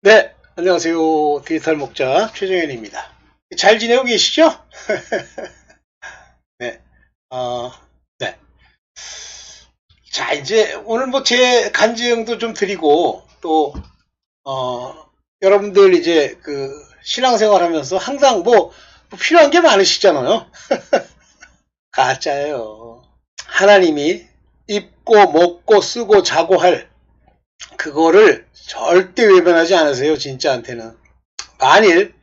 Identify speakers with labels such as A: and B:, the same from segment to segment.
A: 네, 안녕하세요. 디지털 목자 최정현입니다. 잘 지내고 계시죠? 네, 네. 자, 이제 오늘 뭐 제 간증도 좀 드리고 또 여러분들 이제 그 신앙생활 하면서 항상 뭐 필요한 게 많으시잖아요. 가짜예요. 하나님이 입고 먹고 쓰고 자고 할 그거를 절대 외면하지 않으세요. 진짜한테는. 만일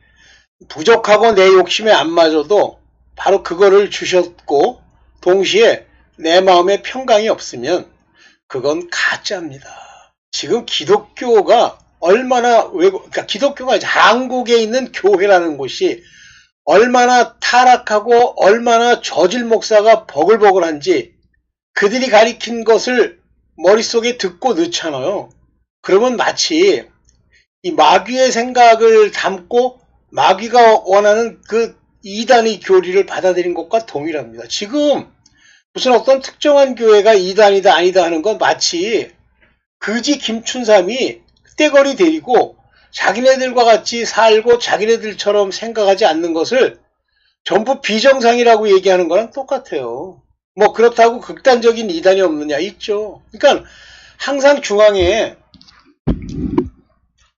A: 부족하고 내 욕심에 안 맞아도 바로 그거를 주셨고 동시에 내 마음에 평강이 없으면 그건 가짜입니다. 지금 기독교가 얼마나 그러니까 기독교가 이제 한국에 있는 교회라는 곳이 얼마나 타락하고 얼마나 저질 목사가 버글버글한지 그들이 가리킨 것을 머릿속에 듣고 넣잖아요. 그러면 마치 이 마귀의 생각을 담고 마귀가 원하는 그 이단의 교리를 받아들인 것과 동일합니다. 지금 무슨 어떤 특정한 교회가 이단이다 아니다 하는 건 마치 그지 김춘삼이 떼거리 데리고 자기네들과 같이 살고 자기네들처럼 생각하지 않는 것을 전부 비정상이라고 얘기하는 거랑 똑같아요. 뭐 그렇다고 극단적인 이단이 없느냐? 있죠. 그러니까 항상 중앙에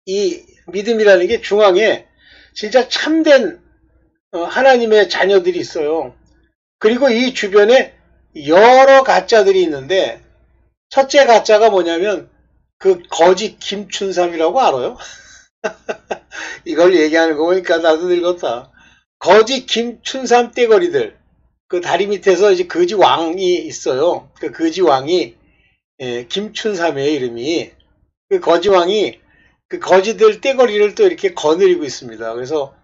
A: 이 믿음이라는 게 중앙에 진짜 참된 하나님의 자녀들이 있어요. 그리고 이 주변에 여러 가짜들이 있는데 첫째 가짜가 뭐냐면 그 거짓 김춘삼이라고 알아요? 이걸 얘기하는 거 보니까 나도 늙었다. 거짓 김춘삼 떼거리들 그 다리 밑에서 이제 거지 왕이 있어요. 그 거지 왕이 김춘삼이에요 이름이. 그 거지 왕이 그 거지들 떼거리를 또 이렇게 거느리고 있습니다. 그래서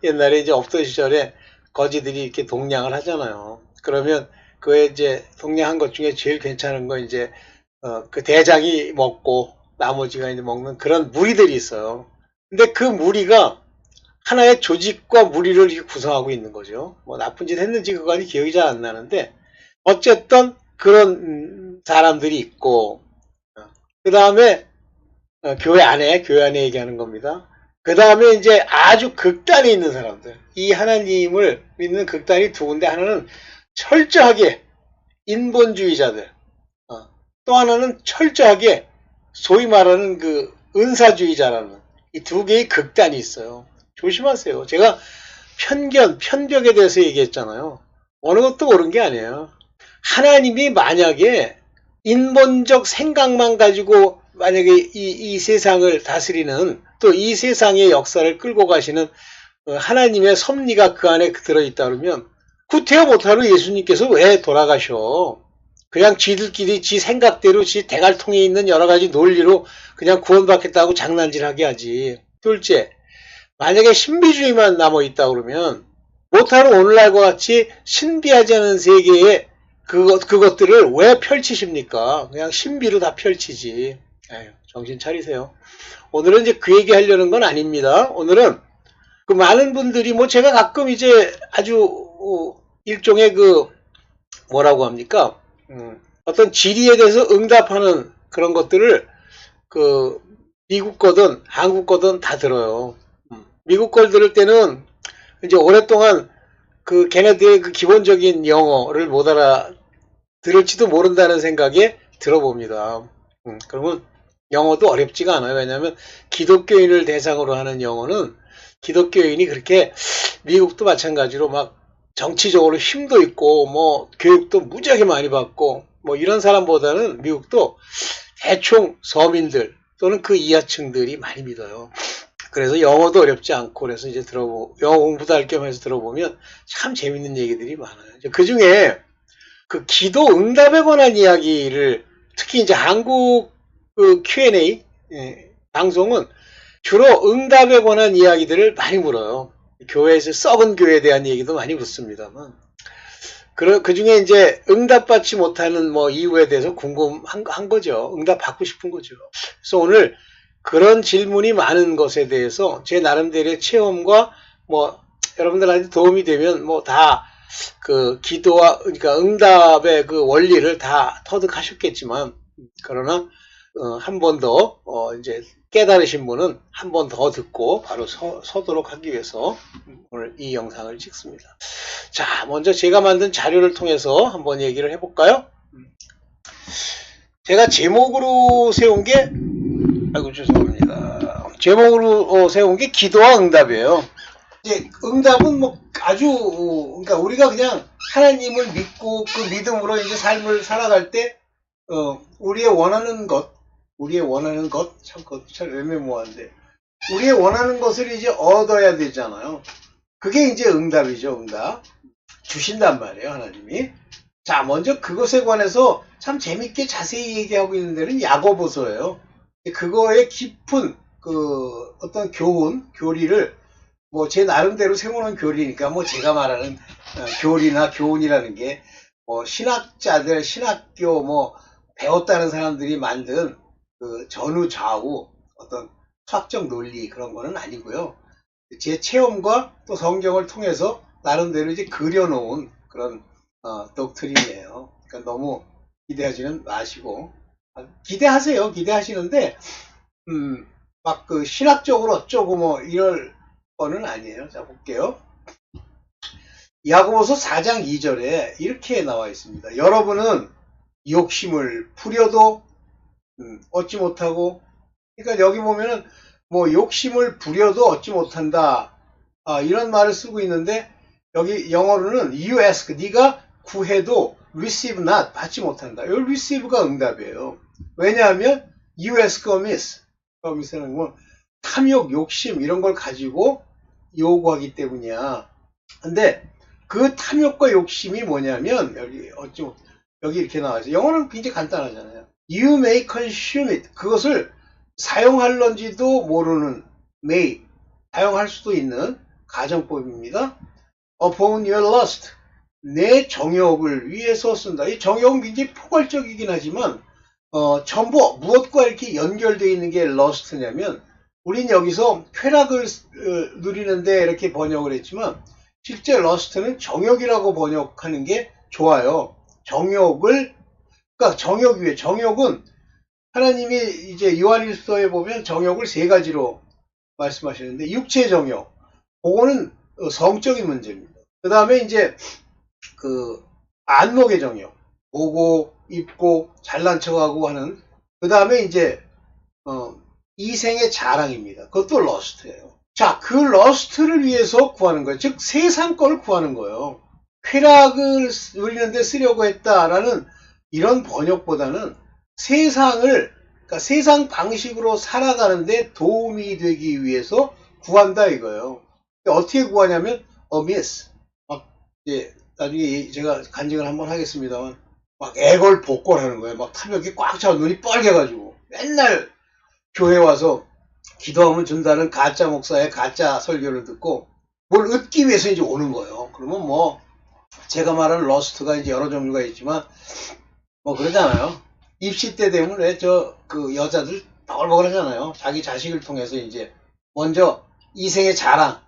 A: 옛날에 이제 없던 시절에 거지들이 이렇게 동냥을 하잖아요. 그러면 그에 이제 동냥한 것 중에 제일 괜찮은 건 이제 그 대장이 먹고 나머지가 이제 먹는 그런 무리들이 있어요. 근데 그 무리가 하나의 조직과 무리를 이렇게 구성하고 있는 거죠. 뭐 나쁜 짓 했는지 그거까지 기억이 잘 안 나는데 어쨌든 그런 사람들이 있고 그 다음에 교회 안에 얘기하는 겁니다. 그 다음에 이제 아주 극단에 있는 사람들, 이 하나님을 믿는 극단이 두 군데, 하나는 철저하게 인본주의자들, 또 하나는 철저하게 소위 말하는 그 은사주의자라는 이 두 개의 극단이 있어요. 조심하세요. 제가 편벽에 대해서 얘기했잖아요. 어느 것도 옳은 게 아니에요. 하나님이 만약에 인본적 생각만 가지고 만약에 이 세상을 다스리는 또 이 세상의 역사를 끌고 가시는 하나님의 섭리가 그 안에 들어있다 그러면 구태여 못하러 예수님께서 왜 돌아가셔? 그냥 지들끼리 지 생각대로 지 대갈통에 있는 여러 가지 논리로 그냥 구원받겠다고 장난질하게 하지. 둘째, 만약에 신비주의만 남아있다 그러면 못하러 오늘날과 같이 신비하지 않은 세계에 그것들을 왜 펼치십니까? 그냥 신비로 다 펼치지. 에휴, 정신 차리세요. 오늘은 이제 그 얘기 하려는 건 아닙니다. 오늘은 그 많은 분들이 뭐 제가 가끔 이제 아주 일종의 그 뭐라고 합니까? 어떤 질의에 대해서 응답하는 그런 것들을 그 미국 거든 한국 거든 다 들어요. 미국 걸 들을 때는 이제 오랫동안 그 걔네들의 그 기본적인 영어를 못 알아 들을지도 모른다는 생각에 들어봅니다. 그러면 영어도 어렵지가 않아요. 왜냐하면 기독교인을 대상으로 하는 영어는 기독교인이 그렇게 미국도 마찬가지로 막 정치적으로 힘도 있고 뭐 교육도 무지하게 많이 받고 뭐 이런 사람보다는 미국도 대충 서민들 또는 그 이하층들이 많이 믿어요. 그래서 영어도 어렵지 않고 그래서 이제 영어 공부도 할 겸 해서 들어보면 참 재밌는 얘기들이 많아요. 그 중에 그 기도 응답에 관한 이야기를 특히 이제 한국 그 Q&A 방송은 주로 응답에 관한 이야기들을 많이 물어요. 교회에서 썩은 교회에 대한 얘기도 많이 묻습니다만 그 중에 이제 응답받지 못하는 뭐 이유에 대해서 궁금한 거죠. 응답받고 싶은 거죠. 그래서 오늘 그런 질문이 많은 것에 대해서 제 나름대로의 체험과 뭐 여러분들한테 도움이 되면 뭐 다 그 기도와 그러니까 응답의 그 원리를 다 터득하셨겠지만 그러나 한 번 더, 이제 깨달으신 분은 한 번 더 듣고 바로 서도록 하기 위해서 오늘 이 영상을 찍습니다. 자, 먼저 제가 만든 자료를 통해서 한번 얘기를 해볼까요? 제가 제목으로 세운 게, 아이고, 죄송합니다. 제목으로 세운 게 기도와 응답이에요. 이제 응답은 뭐 아주, 그러니까 우리가 그냥 하나님을 믿고 그 믿음으로 이제 삶을 살아갈 때, 우리의 원하는 것, 참 애매모호한데, 우리의 원하는 것을 이제 얻어야 되잖아요. 그게 이제 응답이죠, 응답. 주신단 말이에요, 하나님이. 자, 먼저 그것에 관해서 참 재밌게 자세히 얘기하고 있는 데는 야고보서예요. 그거의 깊은 어떤 교리를 뭐 제 나름대로 세우는 교리니까 뭐 제가 말하는 교리나 교훈이라는 게 뭐 신학자들, 신학교 뭐 배웠다는 사람들이 만든 그 전후 좌우 어떤 수학적 논리 그런 거는 아니고요. 제 체험과 또 성경을 통해서 나름대로 이제 그려놓은 그런 독트린이에요. 그러니까 너무 기대하지는 마시고 기대하세요. 기대하시는데 막 그 신학적으로 어쩌고 뭐 이럴 거는 아니에요. 자 볼게요. 야고보서 4장 2절에 이렇게 나와 있습니다. 여러분은 욕심을 부려도 얻지 못하고, 그러니까 여기 보면은 뭐 욕심을 부려도 얻지 못한다, 이런 말을 쓰고 있는데 여기 영어로는 you ask, 네가 구해도 receive not, 받지 못한다. 이 receive가 응답이에요. 왜냐하면 you ask amiss, amiss는 뭐 탐욕, 욕심 이런 걸 가지고 요구하기 때문이야. 근데 그 탐욕과 욕심이 뭐냐면 여기 이렇게 나와 있어요. 영어는 굉장히 간단하잖아요. You may consume it. 그것을 사용할런지도 모르는 may, 사용할 수도 있는 가정법입니다. Upon your lust, 내 정욕을 위해서 쓴다. 이 정욕은 굉장히 포괄적이긴 하지만 전부 무엇과 이렇게 연결되어 있는 게 lust냐면, 우린 여기서 쾌락을 누리는데 이렇게 번역을 했지만 실제 lust는 정욕이라고 번역하는 게 좋아요. 그러니까 정욕 위에, 정욕은 하나님이 이제 요한일서에 보면 정욕을 세 가지로 말씀하시는데, 육체 정욕, 그거는 성적인 문제입니다. 그 다음에 이제 안목의 정욕, 보고 입고 잘난 척하고 하는, 그 다음에 이제 이생의 자랑입니다. 그것도 러스트예요. 자, 그 러스트를 위해서 구하는 거예요. 즉 세상 걸 구하는 거예요. 쾌락을 누리는데 쓰려고 했다라는 이런 번역보다는 그러니까 세상 방식으로 살아가는데 도움이 되기 위해서 구한다 이거예요. 어떻게 구하냐면 amiss, 나중에 제가 간증을 한번 하겠습니다만 막 애걸복걸하는 거예요. 막 탐욕이 꽉 차고 눈이 빨개가지고 맨날 교회 와서 기도하면 준다는 가짜 목사의 가짜 설교를 듣고 뭘 얻기 위해서 이제 오는 거예요. 그러면 뭐 제가 말하는 러스트가 이제 여러 종류가 있지만 뭐 그러잖아요. 입시 때 되면 왜 그 여자들 버글버글 하잖아요. 자기 자식을 통해서 이제 먼저 이생의 자랑,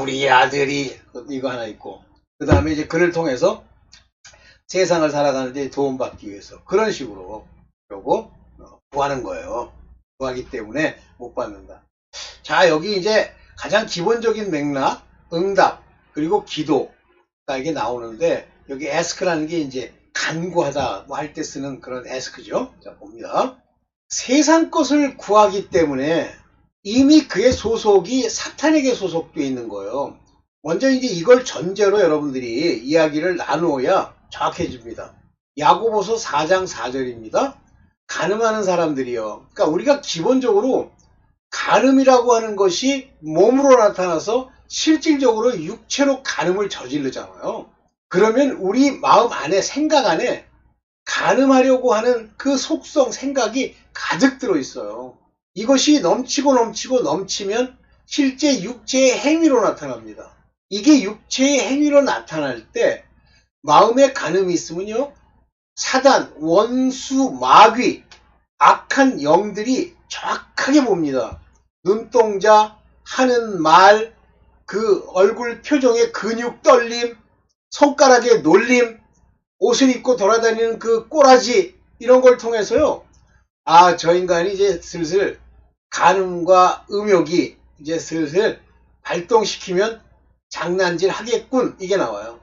A: 우리 아들이 이거 하나 있고, 그 다음에 이제 그를 통해서 세상을 살아가는데 도움받기 위해서 그런 식으로 요거 구하는 거예요. 구하기 때문에 못 받는다. 자, 여기 이제 가장 기본적인 맥락, 응답, 그리고 기도가 이게 나오는데, 여기 ask라는 게 이제 간구하다 뭐 할 때 쓰는 그런 ask죠. 자, 봅니다. 세상 것을 구하기 때문에 이미 그의 소속이 사탄에게 소속되어 있는 거예요. 먼저 이제 이걸 전제로 여러분들이 이야기를 나누어야 정확해집니다. 야고보서 4장 4절입니다. 간음하는 사람들이요. 그러니까 우리가 기본적으로 간음이라고 하는 것이 몸으로 나타나서 실질적으로 육체로 간음을 저지르잖아요. 그러면 우리 마음 안에, 생각 안에 간음하려고 하는 그 속성, 생각이 가득 들어있어요. 이것이 넘치면 실제 육체의 행위로 나타납니다. 이게 육체의 행위로 나타날 때 마음에 간음이 있으면요, 사단, 원수, 마귀, 악한 영들이 정확하게 봅니다. 눈동자, 하는 말, 그 얼굴 표정의 근육 떨림, 손가락의 놀림, 옷을 입고 돌아다니는 그 꼬라지, 이런 걸 통해서요, 저 인간이 이제 슬슬 간음과 음욕이 이제 슬슬 발동시키면 장난질 하겠군. 이게 나와요.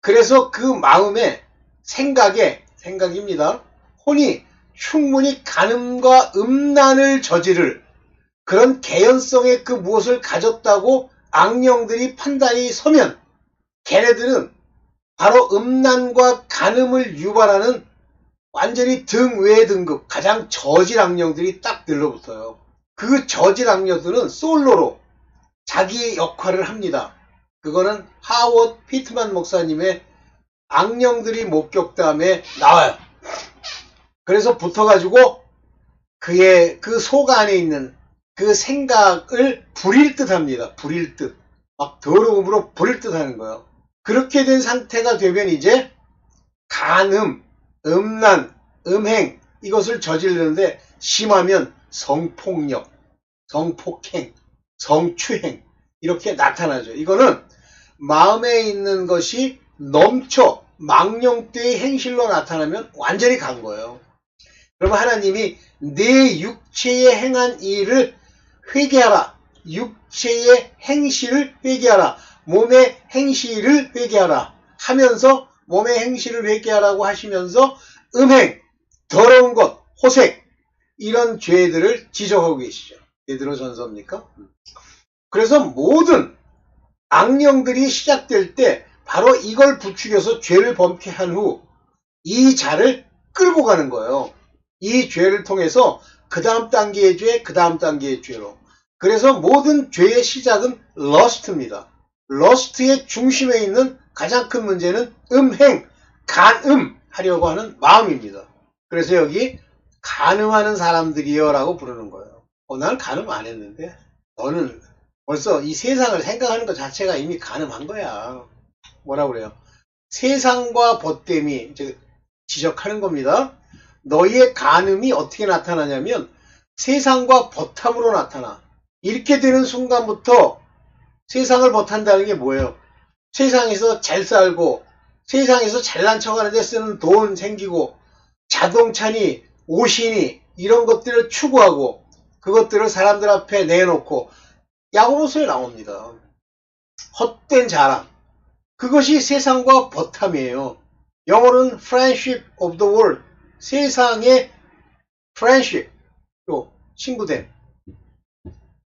A: 그래서 그 마음에 생각입니다. 혼이 충분히 간음과 음란을 저지를 그런 개연성의 그 무엇을 가졌다고 악령들이 판단이 서면 걔네들은 바로 음란과 간음을 유발하는 완전히 등외 등급 가장 저질 악령들이 딱 들러붙어요. 그 저질 악령들은 솔로로 자기 역할을 합니다. 그거는 하워드 피트만 목사님의 악령들이 목격담에 나와요. 그래서 붙어가지고 그의 그 속 안에 있는 그 생각을 부릴 듯 합니다. 부릴 듯. 막 더러움으로 부릴 듯 하는 거예요. 그렇게 된 상태가 되면 이제 간음, 음란, 음행 이것을 저지르는데 심하면 성폭력, 성폭행, 성추행 이렇게 나타나죠. 이거는 마음에 있는 것이 넘쳐 망령되의 행실로 나타나면 완전히 간 거예요. 그러면 하나님이 내 육체에 행한 일을 회개하라. 육체의 행실을 회개하라. 몸의 행실을 회개하라. 하면서 몸의 행실을 회개하라고 하시면서 음행, 더러운 것, 호색 이런 죄들을 지적하고 계시죠. 베드로 전서입니까? 그래서 모든 악령들이 시작될 때 바로 이걸 부추겨서 죄를 범케 한 후 이 자를 끌고 가는 거예요. 이 죄를 통해서 그 다음 단계의 죄, 그 다음 단계의 죄로. 그래서 모든 죄의 시작은 러스트입니다. 러스트의 중심에 있는 가장 큰 문제는 음행, 간음 하려고 하는 마음입니다. 그래서 여기 간음하는 사람들이요 라고 부르는 거예요. 난 간음 안 했는데 너는 벌써 이 세상을 생각하는 것 자체가 이미 간음한 거야. 뭐라 그래요? 세상과 벗됨이 이제 지적하는 겁니다. 너희의 간음이 어떻게 나타나냐면 세상과 벗함으로 나타나. 이렇게 되는 순간부터 세상을 벗한다는 게 뭐예요? 세상에서 잘 살고 세상에서 잘난 척하는데 쓰는 돈 생기고 자동차니 옷이니 이런 것들을 추구하고 그것들을 사람들 앞에 내놓고 야고보서에 나옵니다. 헛된 자랑. 그것이 세상과 벗함이에요. 영어로는 friendship of the world. 세상의 friendship. 또 친구됨.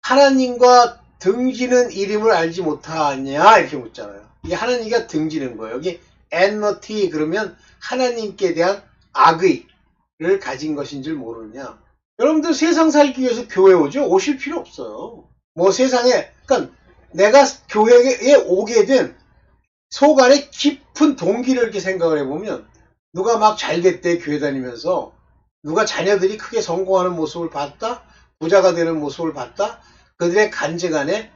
A: 하나님과 등지는 이름을 알지 못하냐 이렇게 묻잖아요. 이게 하나님과 등지는 거예요. 여기 enmity 그러면 하나님께 대한 악의를 가진 것인 줄 모르느냐. 여러분들 세상 살기 위해서 교회 오죠? 오실 필요 없어요. 뭐 세상에 그러니까 내가 교회에 오게 된 속 안에 깊은 동기를 이렇게 생각을 해보면 누가 막 잘됐대 교회 다니면서 누가 자녀들이 크게 성공하는 모습을 봤다? 부자가 되는 모습을 봤다? 그들의 간증안에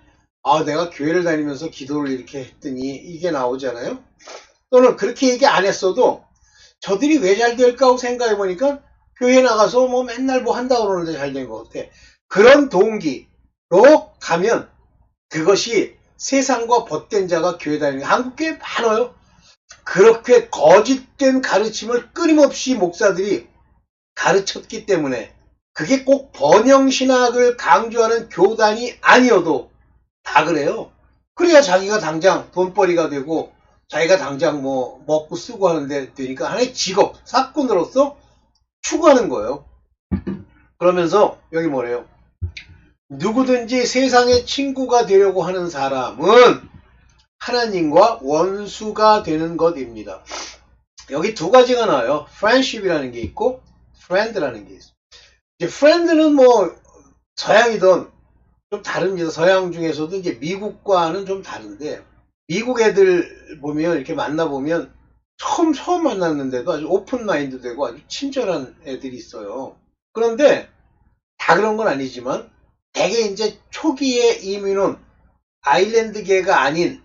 A: 내가 교회를 다니면서 기도를 이렇게 했더니 이게 나오잖아요. 또는 그렇게 얘기 안 했어도 저들이 왜 잘 될까 하고 생각해 보니까 교회 나가서 뭐 맨날 뭐 한다고 그러는데 잘 된 것 같아. 그런 동기로 가면 그것이 세상과 벗된 자가 교회 다니는 한국 교회 많아요. 그렇게 거짓된 가르침을 끊임없이 목사들이 가르쳤기 때문에 그게 꼭 번영신학을 강조하는 교단이 아니어도 다 그래요. 그래야 자기가 당장 돈벌이가 되고 자기가 당장 뭐 먹고 쓰고 하는데 되니까 하나의 직업, 사건으로서 추구하는 거예요. 그러면서 여기 뭐래요? 누구든지 세상의 친구가 되려고 하는 사람은 하나님과 원수가 되는 것입니다. 여기 두 가지가 나와요. friendship이라는 게 있고 friend라는 게 있어요. 이제 friend는 뭐 서양이든 좀 다릅니다. 서양 중에서도 이제 미국과는 좀 다른데 미국 애들 보면 이렇게 만나보면 처음 만났는데도 아주 오픈 마인드 되고 아주 친절한 애들이 있어요. 그런데 다 그런 건 아니지만 대개 이제 초기에 이민온 아일랜드계가 아닌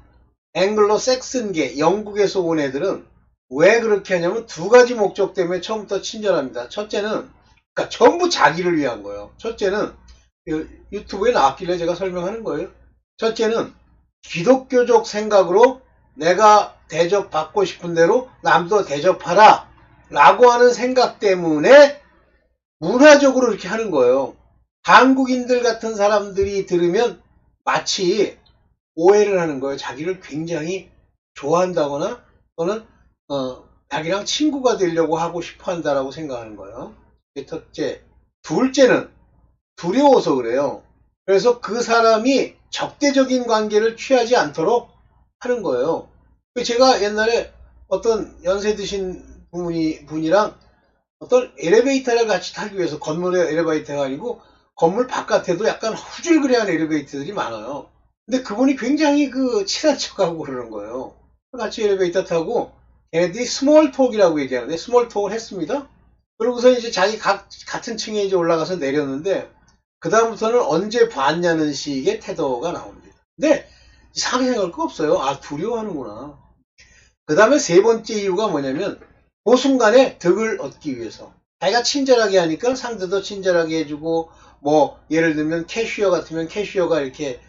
A: 앵글로 섹슨계 영국에서 온 애들은 왜 그렇게 하냐면 두 가지 목적 때문에 처음부터 친절합니다. 첫째는 그러니까 전부 자기를 위한 거예요. 첫째는 유튜브에 나왔길래 제가 설명하는 거예요. 첫째는 기독교적 생각으로 내가 대접받고 싶은 대로 남도 대접하라 라고 하는 생각 때문에 문화적으로 이렇게 하는 거예요. 한국인들 같은 사람들이 들으면 마치 오해를 하는 거예요. 자기를 굉장히 좋아한다거나 또는 자기랑 친구가 되려고 하고 싶어 한다라고 생각하는 거예요. 이게 첫째. 둘째는 두려워서 그래요. 그래서 그 사람이 적대적인 관계를 취하지 않도록 하는 거예요. 제가 옛날에 어떤 연세 드신 분이랑 어떤 엘리베이터를 같이 타기 위해서 건물의 엘리베이터가 아니고 건물 바깥에도 약간 후줄그레한 엘리베이터들이 많아요. 근데 그분이 굉장히 친한 척하고 그러는 거예요. 같이 엘리베이터 타고 걔네들이 스몰 톡이라고 얘기하는데 스몰 톡을 했습니다. 그러고서 이제 자기 같은 층에 이제 올라가서 내렸는데 그 다음부터는 언제 봤냐는 식의 태도가 나옵니다. 근데 이상하게 생각할 거 없어요. 아, 두려워하는구나. 그 다음에 세 번째 이유가 뭐냐면 그 순간에 득을 얻기 위해서 자기가 친절하게 하니까 상대도 친절하게 해주고 뭐 예를 들면 캐시어 같으면 캐시어가 이렇게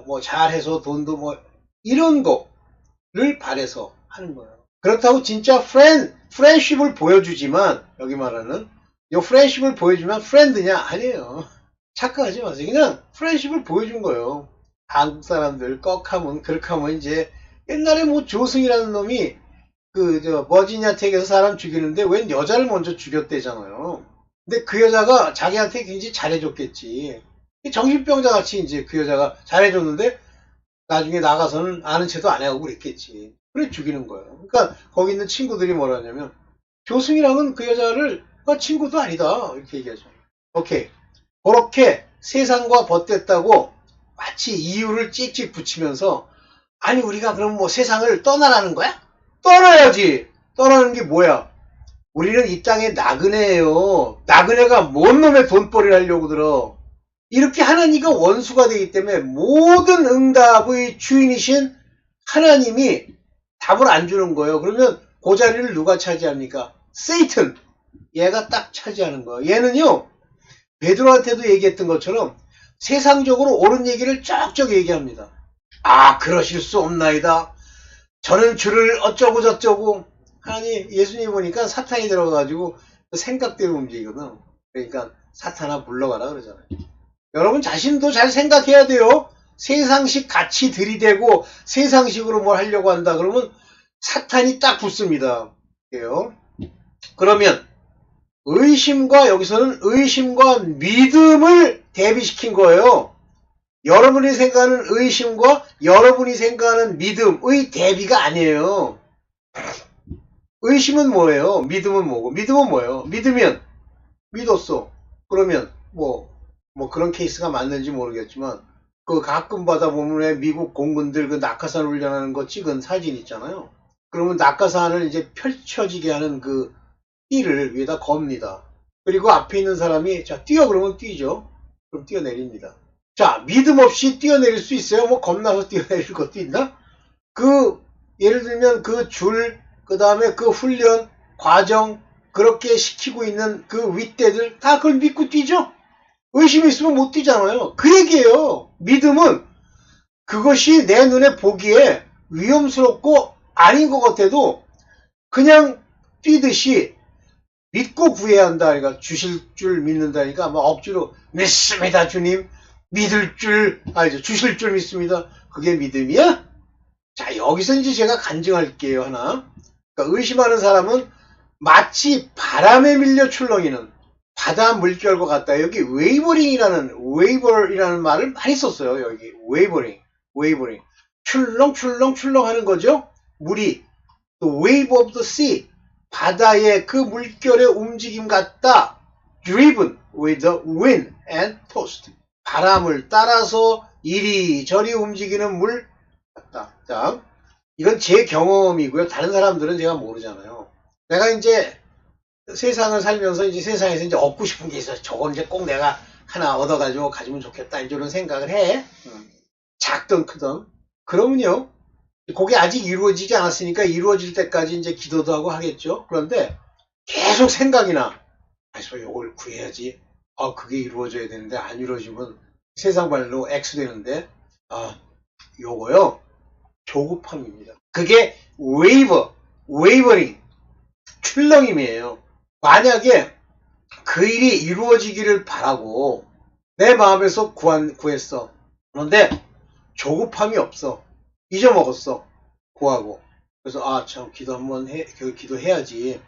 A: 뭐 잘해서 돈도 뭐 이런 거를 바래서 하는 거예요. 그렇다고 진짜 프렌십을 보여주지만 여기 말하는 이 프렌십을 보여주면 프렌드냐? 아니에요. 착각하지 마세요. 그냥 프렌십을 보여준 거예요. 한국 사람들 꺽하면 그렇게 하면 이제 옛날에 뭐 조승이라는 놈이 버지니아 텍에서 사람 죽이는데 웬 여자를 먼저 죽였대잖아요. 근데 그 여자가 자기한테 굉장히 잘해줬겠지. 정신병자 같이 이제 그 여자가 잘해줬는데 나중에 나가서는 아는 체도 안 해하고 그랬겠지. 그래 죽이는 거예요. 그러니까 거기 있는 친구들이 뭐라 하냐면 조승이랑은 그 여자를 친구도 아니다 이렇게 얘기하죠. 오케이. 그렇게 세상과 벗됐다고 마치 이유를 찍찍 붙이면서 아니 우리가 그럼 뭐 세상을 떠나라는 거야? 떠나야지. 떠나는 게 뭐야? 우리는 이 땅에 나그네예요. 나그네가 뭔 놈의 돈벌이를 하려고 들어. 이렇게 하나님과 원수가 되기 때문에 모든 응답의 주인이신 하나님이 답을 안 주는 거예요. 그러면 그 자리를 누가 차지합니까? 세이튼. 얘가 딱 차지하는 거예요. 얘는요. 베드로한테도 얘기했던 것처럼 세상적으로 옳은 얘기를 쩍쩍 얘기합니다. 아, 그러실 수 없나이다. 저는 주를 어쩌고 저쩌고. 하나님, 예수님 보니까 사탄이 들어가가지고 생각대로 움직이거든. 그러니까 사탄아 물러가라 그러잖아요. 여러분 자신도 잘 생각해야 돼요. 세상식 같이 들이대고 세상식으로 뭘 하려고 한다 그러면 사탄이 딱 붙습니다. 그러면 의심과 여기서는 의심과 믿음을 대비시킨 거예요. 여러분이 생각하는 의심과 여러분이 생각하는 믿음의 대비가 아니에요. 의심은 뭐예요? 믿음은 뭐고? 믿음은 뭐예요? 믿으면 믿었어. 그러면 뭐 그런 케이스가 맞는지 모르겠지만 가끔 받아보면 왜 미국 공군들 낙하산 훈련하는 거 찍은 사진 있잖아요. 그러면 낙하산을 이제 펼쳐지게 하는 띠를 위에다 겁니다. 그리고 앞에 있는 사람이 자 뛰어 그러면 뛰죠. 그럼 뛰어내립니다. 자 믿음 없이 뛰어내릴 수 있어요? 뭐 겁나서 뛰어내릴 것도 있나? 예를 들면 그 다음에 훈련 과정 그렇게 시키고 있는 윗대들 다 그걸 믿고 뛰죠? 의심이 있으면 못 뛰잖아요. 그 얘기예요. 믿음은 그것이 내 눈에 보기에 위험스럽고 아닌 것 같아도 그냥 뛰듯이 믿고 구해야 한다. 그러니까 주실 줄 믿는다니까 막 억지로 믿습니다 주님. 믿을 줄 알죠. 주실 줄 믿습니다. 그게 믿음이야? 자 여기서 이제 제가 간증할게요 하나. 그러니까 의심하는 사람은 마치 바람에 밀려 출렁이는 바다 물결과 같다. 여기 웨이버이라는 말을 많이 썼어요. 여기 웨이버링 출렁 하는 거죠. 물이 the wave of the sea 바다의 그 물결의 움직임 같다. driven with the wind and tossed 바람을 따라서 이리저리 움직이는 물 같다. 자, 이건 제 경험이고요. 다른 사람들은 제가 모르잖아요. 내가 이제 세상을 살면서 이제 세상에서 이제 얻고 싶은 게 있어요. 저건 이제 꼭 내가 하나 얻어가지고 가지면 좋겠다. 이런 생각을 해. 작든 크든. 그러면요. 그게 아직 이루어지지 않았으니까 이루어질 때까지 이제 기도도 하고 하겠죠. 그런데 계속 생각이 나. 그래서 이걸 구해야지. 그게 이루어져야 되는데 안 이루어지면 세상 발로 X 되는데 요거요. 조급함입니다. 그게 웨이버링 출렁임이에요. 만약에 그 일이 이루어지기를 바라고 내 마음에서 구했어. 그런데 조급함이 없어. 잊어먹었어. 구하고. 그래서 참 기도 한번 기도해야지.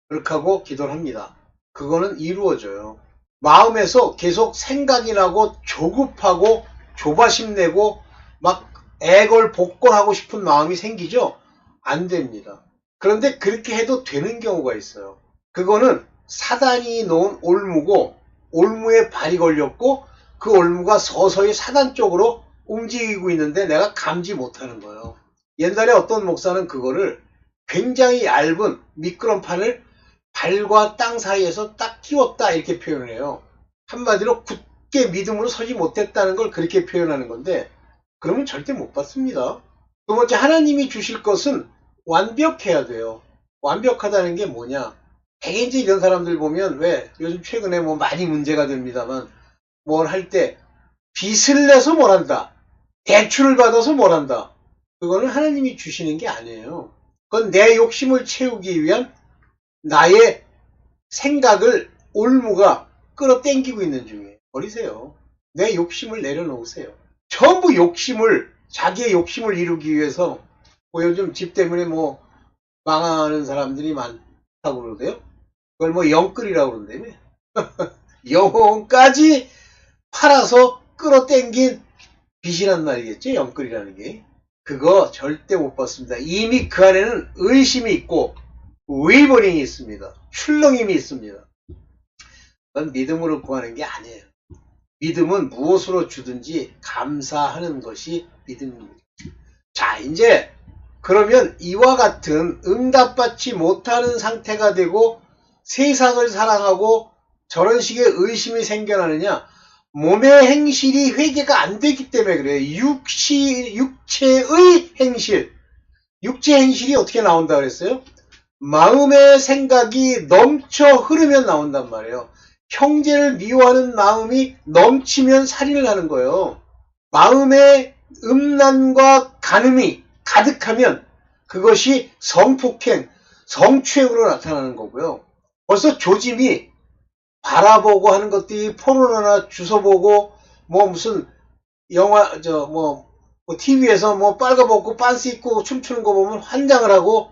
A: 그렇게 하고 기도를 합니다. 그거는 이루어져요. 마음에서 계속 생각이 나고 조급하고 조바심 내고 막 애걸복걸하고 싶은 마음이 생기죠? 안 됩니다. 그런데 그렇게 해도 되는 경우가 있어요. 그거는 사단이 놓은 올무고 올무에 발이 걸렸고 그 올무가 서서히 사단 쪽으로 움직이고 있는데 내가 감지 못하는 거예요. 옛날에 어떤 목사는 그거를 굉장히 얇은 미끄럼판을 발과 땅 사이에서 딱 끼웠다 이렇게 표현을 해요. 한마디로 굳게 믿음으로 서지 못했다는 걸 그렇게 표현하는 건데 그러면 절대 못 받습니다. 두 번째, 하나님이 주실 것은 완벽해야 돼요. 완벽하다는 게 뭐냐? 대개 이제 이런 사람들 보면 왜 요즘 최근에 뭐 많이 문제가 됩니다만 뭘 할 때 빚을 내서 뭘 한다. 대출을 받아서 뭘 한다. 그거는 하나님이 주시는 게 아니에요. 그건 내 욕심을 채우기 위한 나의 생각을 올무가 끌어당기고 있는 중이에요. 버리세요. 내 욕심을 내려놓으세요. 전부 자기의 욕심을 이루기 위해서 뭐 요즘 집 때문에 뭐 망하는 사람들이 많다고 그러대요. 그걸 뭐 영끌이라고 그런다며. 영혼까지 팔아서 끌어당긴 빚이란 말이겠죠. 영끌이라는 게. 그거 절대 못 받습니다. 이미 그 안에는 의심이 있고 웨이버링이 있습니다. 출렁임이 있습니다. 그건 믿음으로 구하는 게 아니에요. 믿음은 무엇으로 주든지 감사하는 것이 믿음입니다. 자, 이제 그러면 이와 같은 응답받지 못하는 상태가 되고 세상을 사랑하고 저런 식의 의심이 생겨나느냐? 몸의 행실이 회개가 안 되기 때문에 그래요. 육체의 행실. 육체 행실이 어떻게 나온다 그랬어요? 마음의 생각이 넘쳐 흐르면 나온단 말이에요. 형제를 미워하는 마음이 넘치면 살인을 하는 거예요. 마음의 음란과 간음이 가득하면 그것이 성폭행, 성추행으로 나타나는 거고요. 벌써 조짐이 바라보고 하는 것들이 포르노나 주워보고 뭐 무슨 영화 TV에서 뭐 빨가벗고 빤스 입고 춤추는 거 보면 환장을 하고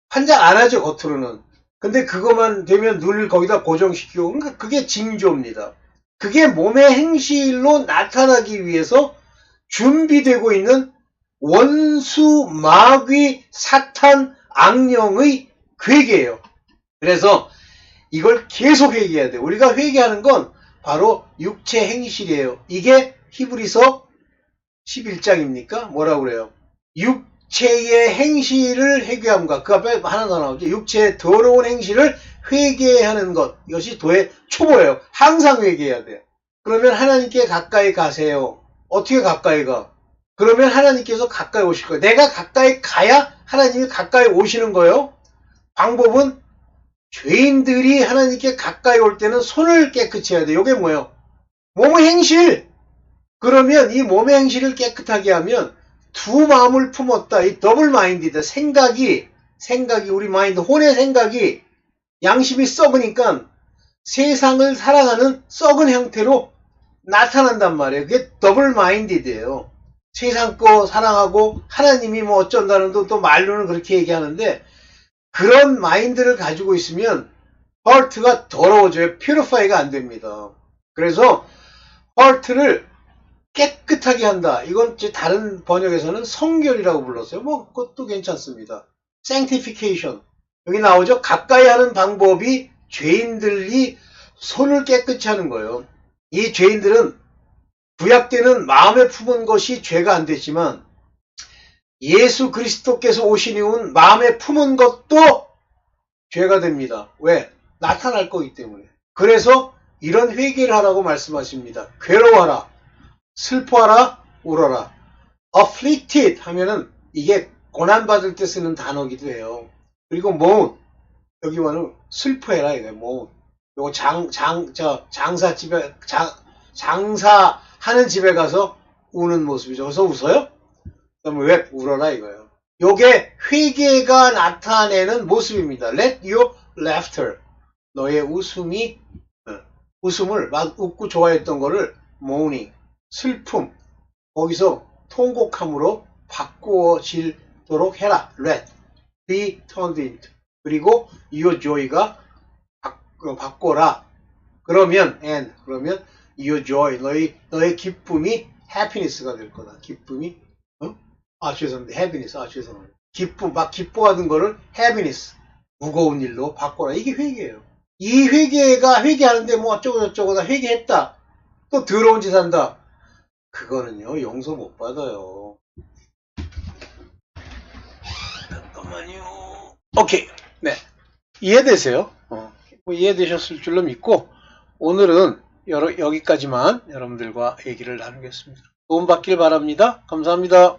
A: 환장 안 하죠 겉으로는. 근데 그것만 되면 눈을 거기다 고정시키고 그러니까 그게 징조입니다. 그게 몸의 행실로 나타나기 위해서 준비되고 있는 원수, 마귀, 사탄, 악령의 괴계예요. 그래서 이걸 계속 회개해야 돼요. 우리가 회개하는 건 바로 육체 행실이에요. 이게 히브리서 11장입니까? 뭐라고 그래요? 육체의 행실을 회개함과 그 앞에 하나 더 나오죠. 육체의 더러운 행실을 회개하는 것. 이것이 도의 초보예요. 항상 회개해야 돼요. 그러면 하나님께 가까이 가세요. 어떻게 가까이 가? 그러면 하나님께서 가까이 오실 거예요. 내가 가까이 가야 하나님이 가까이 오시는 거예요. 방법은 죄인들이 하나님께 가까이 올 때는 손을 깨끗이 해야 돼요. 이게 뭐예요? 몸의 행실. 그러면 이 몸의 행실을 깨끗하게 하면 두 마음을 품었다. 이 더블 마인드다. 생각이 우리 마인드, 혼의 생각이 양심이 썩으니까 세상을 사랑하는 썩은 형태로 나타난단 말이에요. 그게 더블 마인드예요. 세상 거 사랑하고 하나님이 뭐 어쩐다는 또 말로는 그렇게 얘기하는데 그런 마인드를 가지고 있으면 헐트가 더러워져요. 퓨리파이가 안 됩니다. 그래서 헐트를 깨끗하게 한다. 이건 다른 번역에서는 성결이라고 불렀어요. 뭐 그것도 괜찮습니다. sanctification. 여기 나오죠. 가까이 하는 방법이 죄인들이 손을 깨끗이 하는 거예요. 이 죄인들은 구약 때는 마음에 품은 것이 죄가 안 되지만 예수 그리스도께서 오신 이후는 마음에 품은 것도 죄가 됩니다. 왜? 나타날 거기 때문에. 그래서 이런 회개를 하라고 말씀하십니다. 괴로워하라, 슬퍼하라, 울어라. afflicted 하면은 이게 고난받을 때 쓰는 단어기도 해요. 그리고 mourn, 여기 와는 슬퍼해라 이거예요. mourn. 요거 장사하는 집에 가서 우는 모습이죠. 그래서 웃어요? 그럼 왜 울어라 이거예요. 요게 회개가 나타내는 모습입니다. Let your laughter, 너의 웃음을 막 웃고 좋아했던 거를 mourning, 슬픔, 거기서 통곡함으로 바꾸어지도록 해라. let be turned into. 그리고 your joy가 바꿔라. 그러면 your joy, 너의 기쁨이 happiness가 될 거다. 기쁨이 죄송합니다. happiness. 죄송합니다. 기쁨, 막 기뻐하던 거를 happiness, 무거운 일로 바꿔라. 이게 회개예요. 이 회개하는데 뭐 어쩌고 나 회개했다. 또 더러운 짓 한다. 그거는요, 용서 못 받아요. 잠깐만요. 오케이. 네. 이해되세요? 뭐 이해되셨을 줄로 믿고, 오늘은 여기까지만 여러분들과 얘기를 나누겠습니다. 도움 받길 바랍니다. 감사합니다.